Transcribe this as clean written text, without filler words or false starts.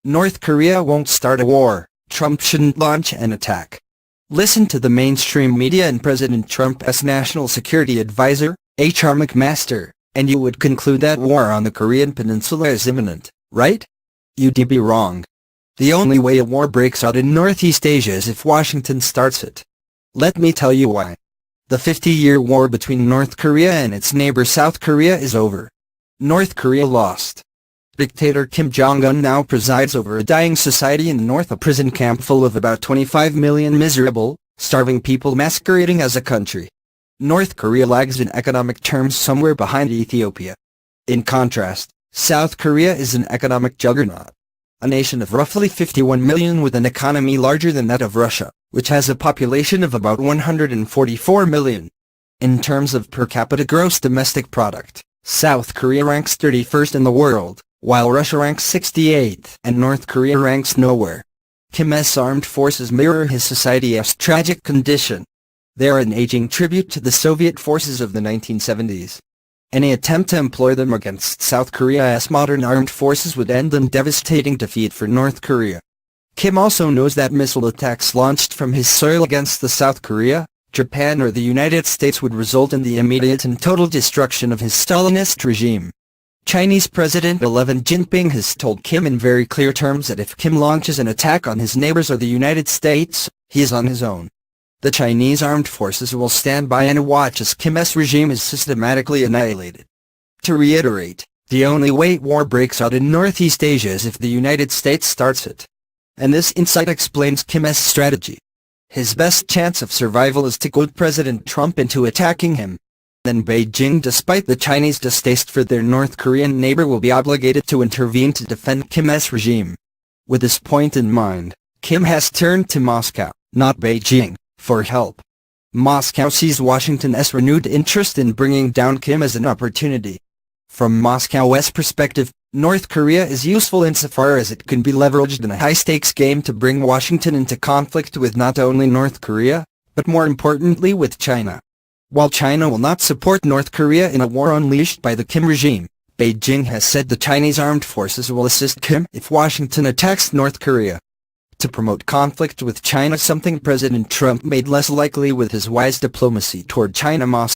North Korea won't start a war. Trump shouldn't launch an attack. Listen to the mainstream media and President Trump's national security advisor, HR McMaster, and you would conclude that war on the Korean Peninsula is imminent, right? You'd be wrong. The only way a war breaks out in Northeast Asia is if Washington starts it. Let me tell you why. The 50-year war between North Korea and its neighbor South Korea is over. North Korea lost. Dictator Kim Jong Un now presides over a dying society in the north, a prison camp full of about 25 million miserable, starving people masquerading as a country. North Korea lags in economic terms somewhere behind Ethiopia. In contrast, South Korea is an economic juggernaut. A nation of roughly 51 million with an economy larger than that of Russia, which has a population of about 144 million. In terms of per capita gross domestic product, South Korea ranks 31st in the world, while Russia ranks 68th and North Korea ranks nowhere. Kim's armed forces mirror his society's tragic condition. They are an aging tribute to the Soviet forces of the 1970s. Any attempt to employ them against South Korea's modern armed forces would end in devastating defeat for North Korea. Kim also knows that missile attacks launched from his soil against the South Korea, Japan or the United States would result in the immediate and total destruction of his Stalinist regime. Chinese President Xi Jinping has told Kim in very clear terms that if Kim launches an attack on his neighbors or the United States, he is on his own. The Chinese armed forces will stand by and watch as Kim's regime is systematically annihilated. To reiterate, the only way war breaks out in Northeast Asia is if the United States starts it. And this insight explains Kim's strategy. His best chance of survival is to goad President Trump into attacking him. Then Beijing, despite the Chinese distaste for their North Korean neighbor, will be obligated to intervene to defend Kim's regime. With this point in mind, Kim has turned to Moscow, not Beijing, for help. Moscow sees Washington's renewed interest in bringing down Kim as an opportunity. From Moscow's perspective, North Korea is useful insofar as it can be leveraged in a high-stakes game to bring Washington into conflict with not only North Korea, but more importantly with China. While China will not support North Korea in a war unleashed by the Kim regime, Beijing has said the Chinese armed forces will assist Kim if Washington attacks North Korea. To promote conflict with China, something President Trump made less likely with his wise diplomacy toward China, Moscow